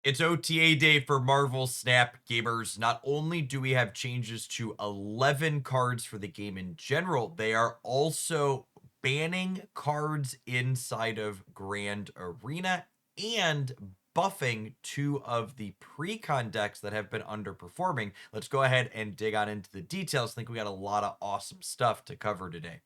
It's OTA day for Marvel Snap gamers. Not only do we have changes to 11 cards for the game in general, they are also banning cards inside of Grand Arena and buffing two of the pre-con decks that have been underperforming. Let's go ahead and dig on into the details. I think we got a lot of awesome stuff to cover today.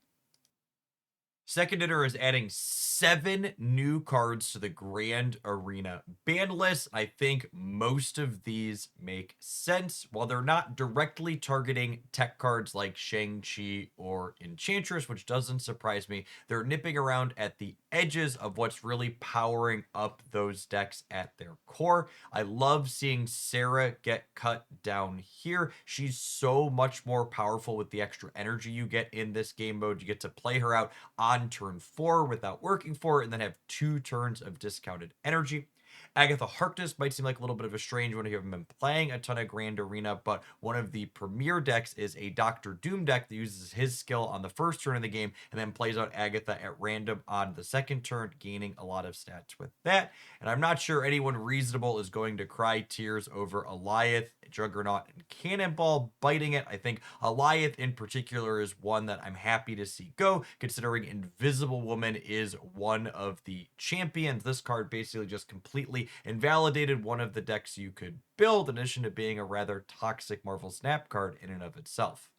Second Editor is adding 7 new cards to the Grand Arena ban list. I think most of these make sense. While they're not directly targeting tech cards like Shang-Chi or Enchantress, which doesn't surprise me, they're nipping around at the edges of what's really powering up those decks at their core. I love seeing Sarah get cut down here. She's so much more powerful with the extra energy you get in this game mode. You get to play her out on turn 4 without working for it, and then have 2 turns of discounted energy. Agatha Harkness might seem like a little bit of a strange one if you haven't been playing a ton of Grand Arena, but one of the premier decks is a Doctor Doom deck that uses his skill on the first turn of the game and then plays out Agatha at random on the second turn, gaining a lot of stats with that. And I'm not sure anyone reasonable is going to cry tears over Alioth, Juggernaut, and Cannonball biting it. I think Alioth in particular is one that I'm happy to see go, considering Invisible Woman is one of the champions. This card basically just completely invalidated one of the decks you could build, in addition to being a rather toxic Marvel Snap card in and of itself.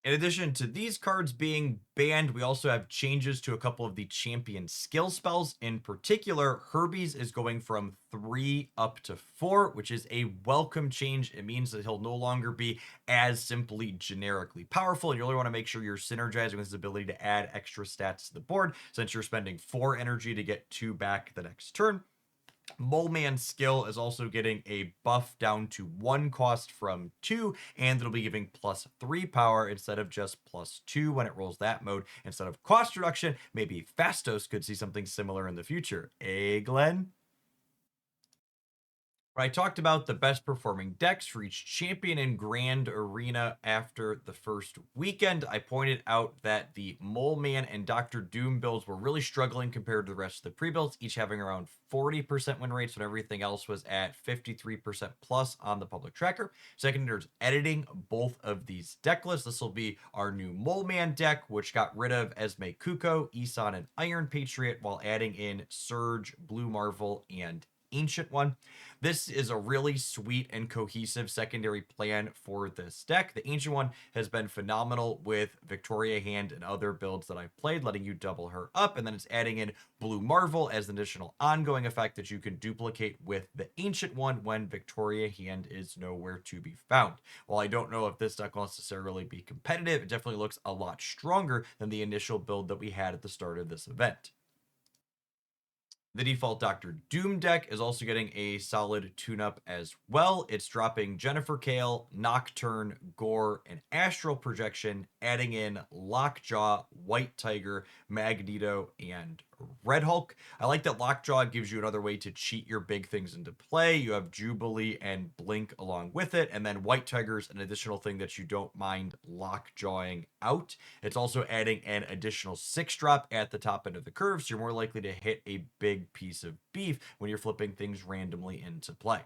In addition to these cards being banned, we also have changes to a couple of the champion skill spells. In particular, Herbie's is going from 3 up to 4, which is a welcome change. It means that he'll no longer be as simply generically powerful, and you really want to make sure you're synergizing with his ability to add extra stats to the board, since you're spending 4 energy to get 2 back the next turn. Moleman's skill is also getting a buff down to 1 cost from 2, and it'll be giving +3 power instead of just +2 when it rolls that mode. Instead of cost reduction, maybe Fastos could see something similar in the future. Glenn? I talked about the best performing decks for each champion in Grand Arena after the first weekend. I pointed out that the Mole Man and Doctor Doom builds were really struggling compared to the rest of the pre-builds, each having around 40% win rates when everything else was at 53% plus on the public tracker. Second is editing both of these deck lists. This will be our new Mole Man deck, which got rid of Esme Kuko, Isan, and Iron Patriot, while adding in Surge, Blue Marvel, and Ancient One. This is a really sweet and cohesive secondary plan for this deck. The Ancient One has been phenomenal with Victoria Hand and other builds that I've played, letting you double her up, and then it's adding in Blue Marvel as an additional ongoing effect that you can duplicate with the Ancient One when Victoria Hand is nowhere to be found. While I don't know if this deck will necessarily be competitive, it definitely looks a lot stronger than the initial build that we had at the start of this event. The default Doctor Doom deck is also getting a solid tune-up as well. It's dropping Jennifer Kale, Nocturne, Gore, and Astral Projection, adding in Lockjaw, White Tiger, Magneto, and Red Hulk. I like that Lockjaw gives you another way to cheat your big things into play. You have Jubilee and Blink along with it, and then White Tiger's an additional thing that you don't mind lockjawing out. It's also adding an additional 6-drop at the top end of the curve, so you're more likely to hit a big piece of beef when you're flipping things randomly into play.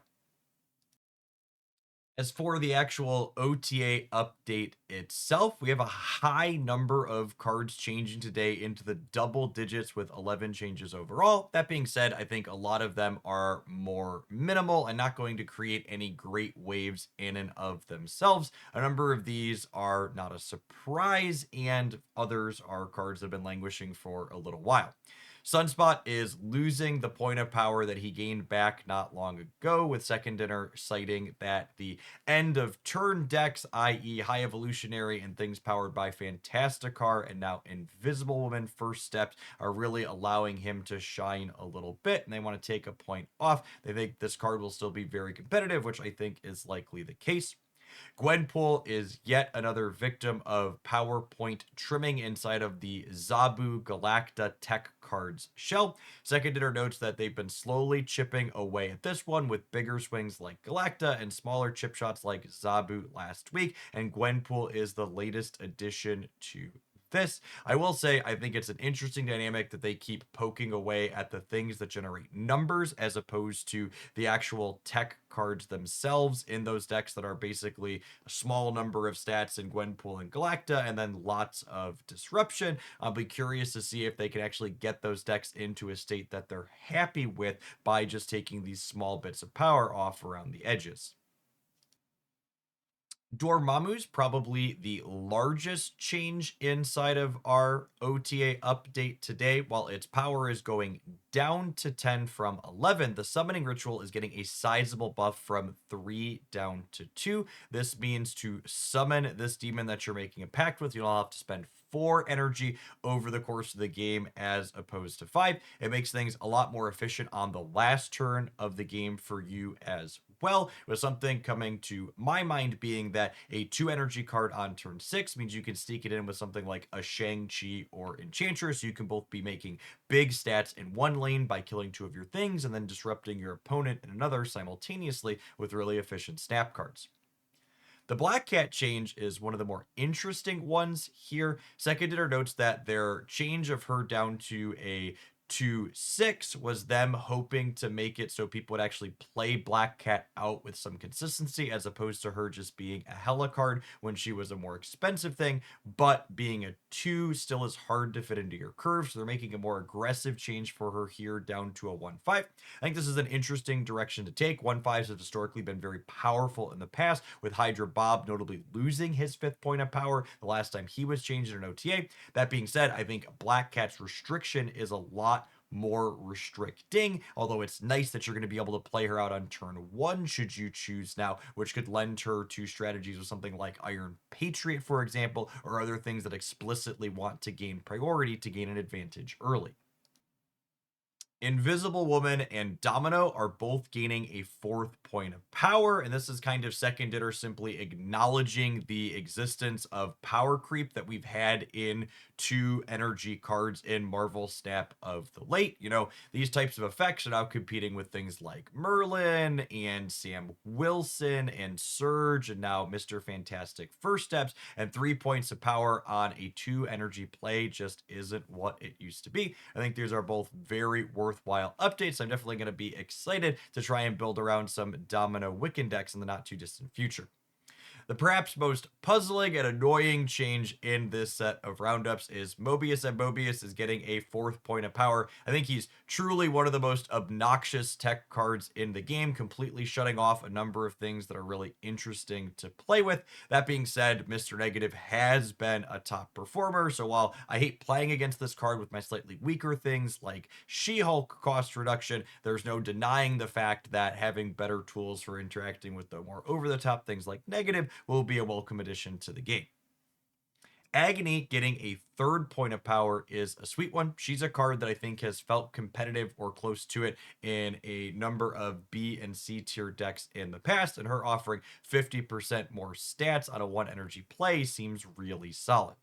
As for the actual OTA update itself, we have a high number of cards changing today into the double digits with 11 changes overall. That being said, I think a lot of them are more minimal and not going to create any great waves in and of themselves. A number of these are not a surprise, and others are cards that have been languishing for a little while. Sunspot is losing the point of power that he gained back not long ago, with Second Dinner citing that the end of turn decks, i.e., High Evolutionary and things powered by Fantasticar and now Invisible Woman first steps, are really allowing him to shine a little bit, and they want to take a point off. They think this card will still be very competitive, which I think is likely the case. Gwenpool is yet another victim of PowerPoint trimming inside of the Zabu Galacta Tech Cards shell. Second Dinner notes that they've been slowly chipping away at this one with bigger swings like Galacta and smaller chip shots like Zabu last week, and Gwenpool is the latest addition to this. I will say, I think it's an interesting dynamic that they keep poking away at the things that generate numbers as opposed to the actual tech cards themselves in those decks that are basically a small number of stats in Gwenpool and Galacta and then lots of disruption. I'll be curious to see if they can actually get those decks into a state that they're happy with by just taking these small bits of power off around the edges. Dormamu's probably the largest change inside of our OTA update today. While its power is going down to 10 from 11, the summoning ritual is getting a sizable buff from 3 down to 2. This means to summon this demon that you're making a pact with, you'll have to spend 4 energy over the course of the game as opposed to 5. It makes things a lot more efficient on the last turn of the game for you as well, with something coming to my mind being that a 2 energy card on turn 6 means you can sneak it in with something like a Shang-Chi or Enchantress. So you can both be making big stats in one lane by killing 2 of your things and then disrupting your opponent in another simultaneously with really efficient snap cards. The Black Cat change is one of the more interesting ones here. Second Dinner notes that their change of her down to a 2/6 was them hoping to make it so people would actually play Black Cat out with some consistency as opposed to her just being a hella card when she was a more expensive thing. But being a 2 still is hard to fit into your curve, so they're making a more aggressive change for her here down to a 1/5. I think this is an interesting direction to take. 1/5s have historically been very powerful in the past, with Hydra Bob notably losing his 5th point of power the last time he was changed in an OTA. That being said, I think Black Cat's restriction is a lot more restricting, although it's nice that you're going to be able to play her out on turn 1 should you choose now, which could lend her to strategies with something like Iron Patriot, for example, or other things that explicitly want to gain priority to gain an advantage early. Invisible Woman and Domino are both gaining a 4th point of power, and this is kind of second dinner simply acknowledging the existence of power creep that we've had in 2 energy cards in Marvel Snap of the late. You know, these types of effects are now competing with things like Merlin and Sam Wilson and Surge and now Mr. Fantastic First Steps, and 3 points of power on a 2 energy play just isn't what it used to be. I think these are both very worthwhile updates. I'm definitely going to be excited to try and build around some Domino Wiccan decks in the not too distant future. The perhaps most puzzling and annoying change in this set of roundups is Mobius, and Mobius is getting a 4th point of power. I think he's truly one of the most obnoxious tech cards in the game, completely shutting off a number of things that are really interesting to play with. That being said, Mr. Negative has been a top performer, so while I hate playing against this card with my slightly weaker things like She-Hulk cost reduction, there's no denying the fact that having better tools for interacting with the more over-the-top things like Negative will be a welcome addition to the game. Agony getting a 3rd point of power is a sweet one. She's a card that I think has felt competitive or close to it in a number of B and C tier decks in the past, and her offering 50% more stats on a 1 energy play seems really solid.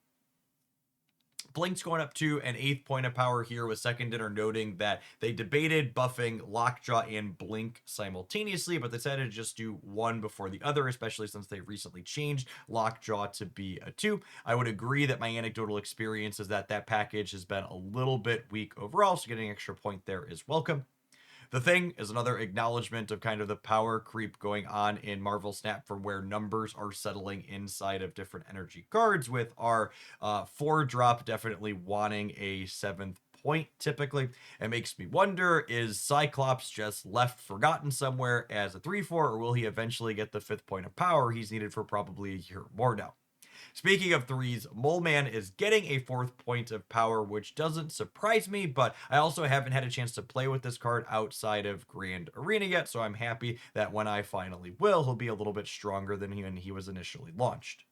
Blink's going up to an 8th point of power here, with second dinner noting that they debated buffing Lockjaw and Blink simultaneously, but they decided to just do one before the other, especially since they recently changed Lockjaw to be a 2. I would agree that my anecdotal experience is that that package has been a little bit weak overall, so getting an extra point there is welcome. The Thing is another acknowledgement of kind of the power creep going on in Marvel Snap from where numbers are settling inside of different energy cards, with our 4-drop definitely wanting a 7th point typically. It makes me wonder, is Cyclops just left forgotten somewhere as a 3/4, or will he eventually get the 5th point of power he's needed for probably a year more now? Speaking of 3s, Moleman is getting a 4th point of power, which doesn't surprise me, but I also haven't had a chance to play with this card outside of Grand Arena yet, so I'm happy that when I finally will, he'll be a little bit stronger than when he was initially launched.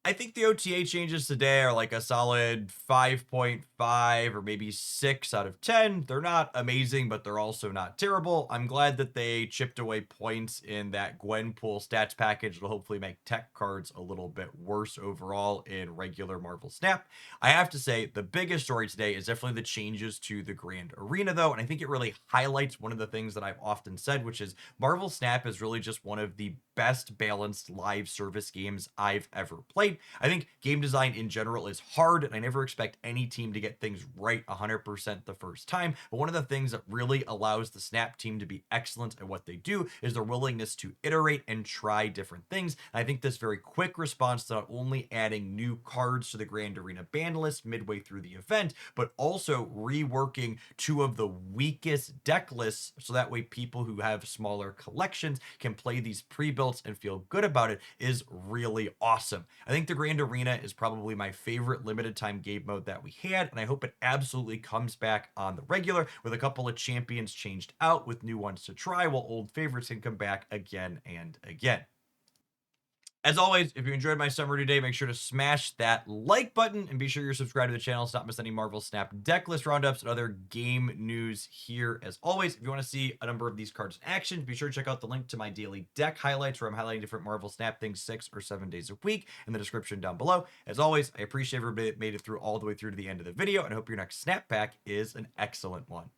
I think the OTA changes today are like a solid 5.5 or maybe 6 out of 10. They're not amazing, but they're also not terrible. I'm glad that they chipped away points in that Gwenpool stats package. It'll hopefully make tech cards a little bit worse overall in regular Marvel Snap. I have to say, the biggest story today is definitely the changes to the Grand Arena, though, and I think it really highlights one of the things that I've often said, which is Marvel Snap is really just one of the best balanced live service games I've ever played. I think game design in general is hard, and I never expect any team to get things right 100% the first time. But one of the things that really allows the Snap team to be excellent at what they do is their willingness to iterate and try different things. And I think this very quick response to not only adding new cards to the Grand Arena ban list midway through the event, but also reworking two of the weakest deck lists so that way people who have smaller collections can play these pre-builts and feel good about it is really awesome. I think the Grand Arena is probably my favorite limited time game mode that we had, and I hope it absolutely comes back on the regular with a couple of champions changed out with new ones to try, while old favorites can come back again and again. As always, if you enjoyed my summary today, make sure to smash that like button and be sure you're subscribed to the channel so not miss any Marvel Snap deck list roundups and other game news here. As always, if you want to see a number of these cards in action, be sure to check out the link to my daily deck highlights where I'm highlighting different Marvel Snap things 6 or 7 days a week in the description down below. As always, I appreciate everybody that made it through all the way through to the end of the video, and I hope your next snap pack is an excellent one.